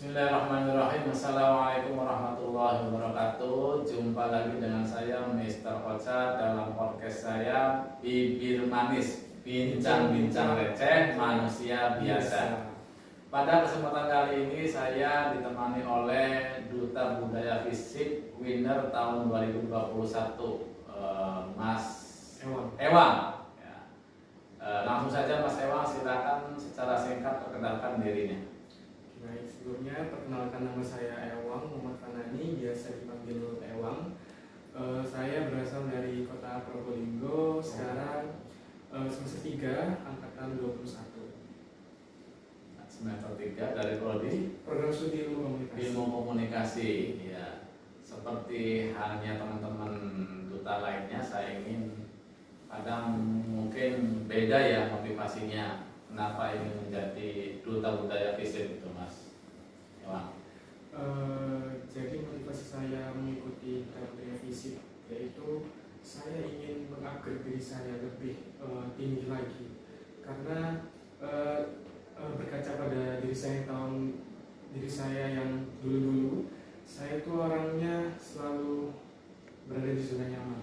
Bismillahirrahmanirrahim. Assalamualaikum warahmatullahi wabarakatuh. Jumpa lagi dengan saya Mr. Ocha dalam podcast saya Bibir Manis, bincang-bincang receh manusia biasa. Pada kesempatan kali ini saya ditemani oleh Duta Budaya Fisik winner tahun 2021, Mas Ewang. Ya. Langsung saja Mas Ewang, silakan secara singkat perkenalkan dirinya. Baik, sebelumnya perkenalkan, nama saya Ewang Muhammad Fanani, biasa dipanggil Ewang. Saya berasal dari kota Probolinggo, sekarang semester 3, angkatan 21. Semester 3 dari prodi Program studi ilmu komunikasi. Ya, seperti halnya teman-teman duta lainnya, saya ingin kadang mungkin beda ya motivasinya. Kenapa ingin menjadi duta budaya fisik itu, Mas Ewang? Jadi motivasi saya mengikuti duta budaya fisik yaitu saya ingin mengupgrade diri saya lebih tinggi lagi, karena berkaca pada diri saya yang dulu-dulu, saya itu orangnya selalu berada di zona nyaman,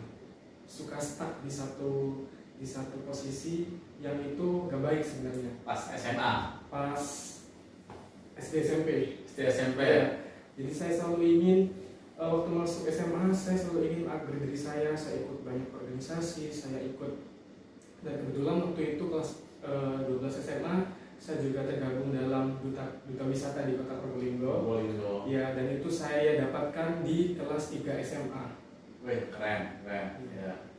suka stuck di satu posisi yang itu gak baik sebenarnya. Pas SMA? Pas SD SMP. Ya. Jadi saya selalu ingin waktu masuk SMA saya selalu ingin upgrade diri saya ikut banyak organisasi, saya ikut, dan kebetulan waktu itu kelas 12 SMA saya juga tergabung dalam duta wisata di kota Probolinggo. Ya, dan itu saya dapatkan di kelas 3 SMA. Wih, keren. Ya.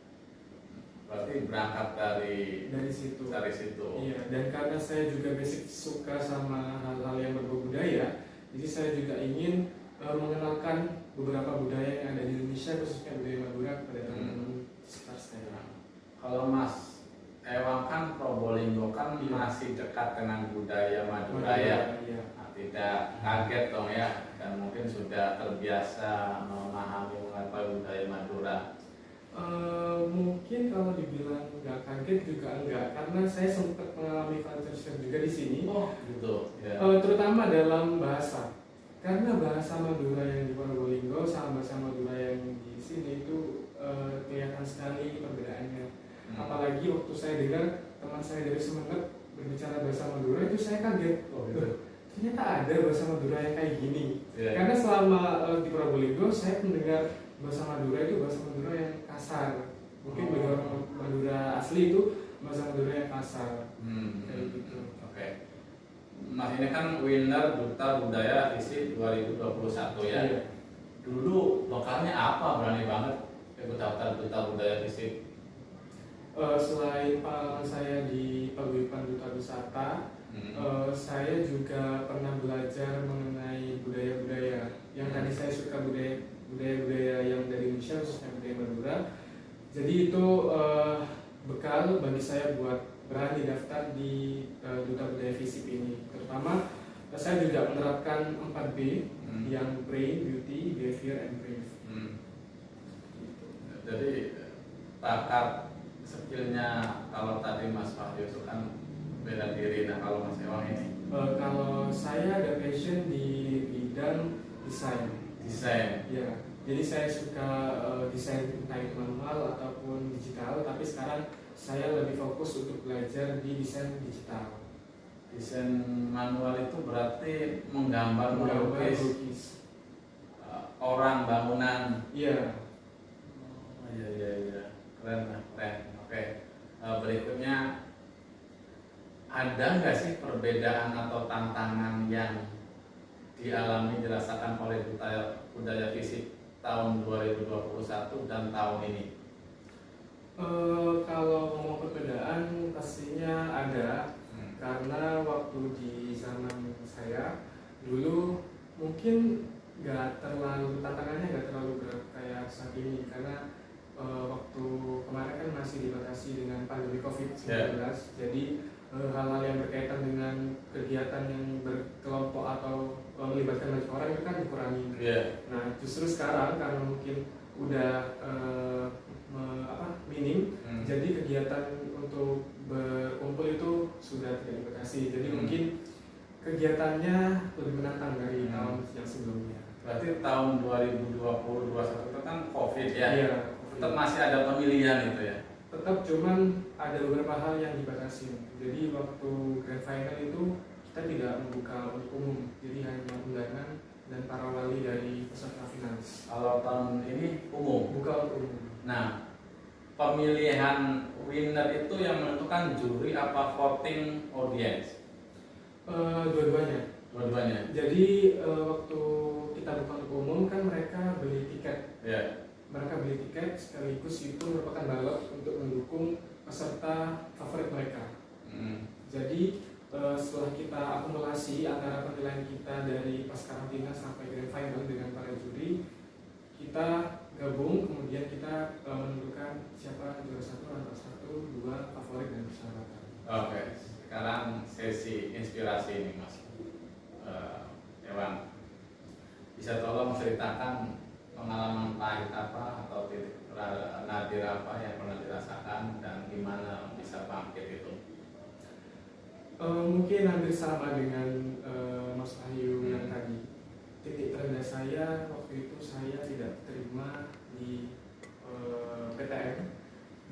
Berarti berangkat dari situ. Iya, dan karena saya juga basic suka sama hal-hal yang berbau budaya, jadi saya juga ingin mengenalkan beberapa budaya yang ada di Indonesia, khususnya budaya Madura, kepada teman-teman sekitar saya. Kalau Mas Ewang kan Probolinggo kan masih dekat dengan budaya Madura ya. Nah, tidak kaget dong ya, dan mungkin sudah terbiasa memahami mengapa budaya Madura. Mungkin kalau dibilang nggak kaget juga enggak, karena saya sempat mengalami culture shock juga di sini. Oh, gitu. Ya. Terutama dalam bahasa, karena bahasa Madura yang di Probolinggo sama bahasa Madura yang di sini itu kelihatan sekali perbedaannya. Apalagi waktu saya dengar teman saya dari Sumeneb berbicara bahasa Madura, itu saya kaget. Oh, gitu. Ternyata ada bahasa Madura yang kayak gini. Yeah. Karena selama di Probolinggo saya mendengar bahasa Madura itu bahasa Madura yang kasar. Mungkin bagi orang Madura asli itu bahasa Madura yang kasar. Kayak gitu. Oke. Mas ini kan winner Duta Budaya Fisik 2021 ya. Iya. Dulu bekalnya apa, berani banget ikut daftar Duta Budaya Fisik? Selain pengalaman saya di paguyuban duta wisata, saya juga pernah belajar mengenai budaya-budaya yang tadi saya suka, budaya-budaya yang dari Indonesia, khususnya budaya Madura. Jadi itu bekal bagi saya buat berani daftar di Duta Budaya Fisik ini. Terutama saya juga menerapkan 4B yang Brain, Beauty, Behavior, and Brave. Jadi bakat skillnya kalau tadi Mas Fahri itu kan bela diri. Nah, kalau Mas Ewang ini? Kalau saya ada passion di bidang desain. Ya, jadi saya suka desain entah itu manual ataupun digital. Tapi sekarang saya lebih fokus untuk belajar di desain digital. Desain manual itu berarti menggambar, melukis orang, bangunan. Iya. Iya. Keren. Oke. Berikutnya, ada nggak sih perbedaan atau tantangan yang dirasakan oleh Duta Budaya Fisik tahun 2021 dan tahun ini? Kalau ngomong perbedaan pastinya ada, karena waktu di zaman saya dulu mungkin tantangannya nggak terlalu berat kayak saat ini, karena waktu kemarin kan masih dibatasi dengan pandemi COVID-19. Jadi hal-hal yang berkaitan dengan kegiatan yang berkelompok atau melibatkan banyak orang itu kan dikurangi. Nah, justru sekarang karena mungkin udah minim, jadi kegiatan untuk berkumpul itu sudah tidak dibatasi. Jadi mungkin kegiatannya lebih menantang dari tahun yang sebelumnya. Berarti tahun 2020-2021 itu kan COVID ya? Iya. Tetap masih ada pemilihan itu ya? Tetap, cuman ada beberapa hal yang dibatasi. Jadi waktu grand final itu kita tidak membuka untuk umum, jadi hanya undangan dan para wali dari peserta finalis. Kalau tahun ini umum? Buka untuk umum. Nah, pemilihan winner itu yang menentukan juri apa voting audience? Dua-duanya. Dua-duanya? Jadi waktu kita buka untuk umum kan mereka beli tiket. Ya. Mereka beli tiket sekaligus itu merupakan balot untuk mendukung peserta favorit mereka. Jadi setelah kita akumulasi antara penilaian kita dari pas karantina sampai grand final dengan para juri, kita gabung, kemudian kita menentukan siapa juara satu, ranking satu, dua, favorit dan persahabatan. Oke, sekarang sesi inspirasi ini Mas Ewan. Bisa tolong ceritakan pengalaman pahit apa atau titik nadir apa yang pernah dirasakan dan gimana bisa bangkit itu? Mungkin hampir sama dengan Mas Wahyu yang tadi. Titik terendah saya waktu itu saya tidak terima di PTN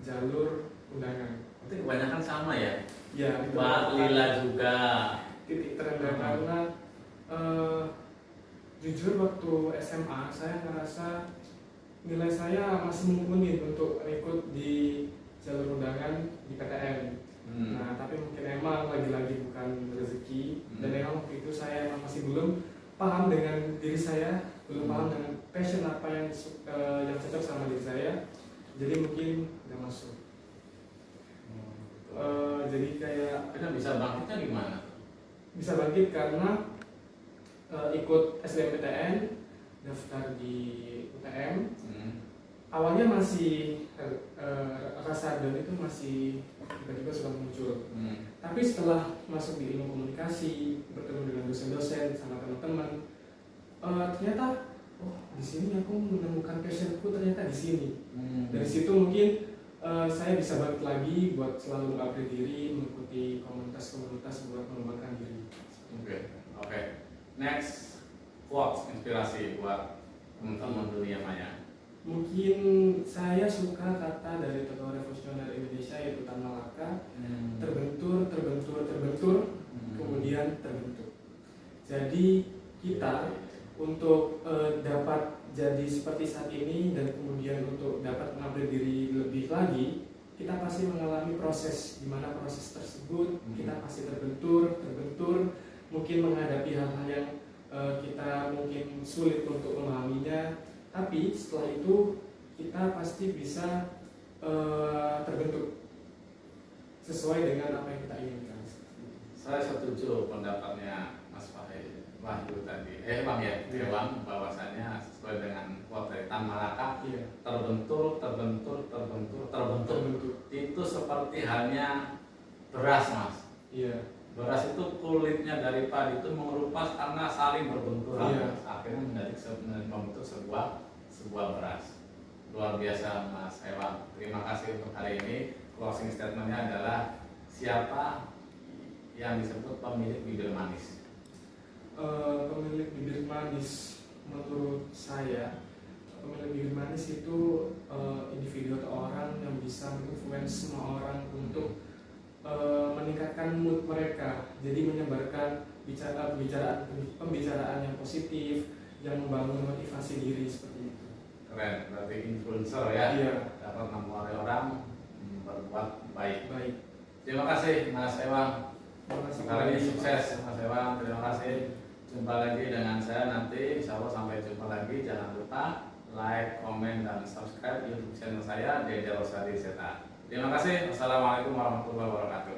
jalur undangan. Itu kebanyakan sama ya? Ya, itu Mbak Lila juga. titik terendah karena jujur waktu SMA saya ngerasa nilai saya masih mumpuni untuk ikut di jalur undangan di PTN. Nah, tapi mungkin emang lagi-lagi bukan rezeki dan emang waktu itu saya emang masih belum paham dengan diri saya, belum paham dengan passion apa yang cocok sama diri saya. Jadi mungkin nggak masuk. Jadi kayak Kita bisa bangkitnya gimana? bisa bangkit karena ikut SBMPTN, daftar di UTM. Awalnya masih rasa down itu masih tiba-tiba sudah muncul. Tapi setelah masuk di ilmu komunikasi, bertemu dengan dosen-dosen sama teman-teman, ternyata di sini aku menemukan passionku ternyata di sini. Dari situ mungkin saya bisa balik lagi buat selalu mengupgrade diri, mengikuti komunitas-komunitas buat mengembangkan diri. Oke. Next, quotes inspirasi buat teman-teman dunia maya. Mungkin saya suka kata dari tokoh revolusioner Indonesia yaitu Tan Malaka, terbentur, kemudian terbentuk. Jadi kita untuk dapat jadi seperti saat ini dan kemudian untuk dapat mengupgrade diri lebih lagi, kita pasti mengalami proses, di mana proses tersebut kita pasti terbentur, mungkin menghadapi hal-hal yang kita mungkin sulit untuk memahaminya. Tapi setelah itu kita pasti bisa terbentuk sesuai dengan apa yang kita inginkan. Saya setuju pendapatnya Mas Wahyu tadi. Bang ya, Bang, bahwasanya sesuai dengan quote dari Tan Malaka, terbentur. Itu seperti halnya beras, Mas. Iya. Beras itu kulitnya dari padi itu mengerupas karena saling berbenturan. Iya. Akhirnya membentuk sebuah beras. Luar biasa Mas Ewan. Terima kasih untuk hari ini. Closing statementnya adalah siapa yang disebut pemilik bibir manis? Pemilik bibir manis menurut saya, pemilik bibir manis itu individu atau orang yang bisa menginfluence semua orang untuk meningkatkan mood mereka. Jadi menyebarkan pembicaraan yang positif, yang membangun motivasi diri seperti itu. Keren, berarti influencer ya. Iya. Dapat mempengaruhi orang berbuat baik. Terima kasih Mas Ewan. Terima kasih. Sekali lagi sukses Mas Ewan. Terima kasih. Jumpa lagi dengan saya nanti. Insya Allah sampai jumpa lagi. Jangan lupa like, komen, dan subscribe YouTube channel saya Deja Rosadi Seta. Terima kasih. Wassalamualaikum warahmatullahi wabarakatuh.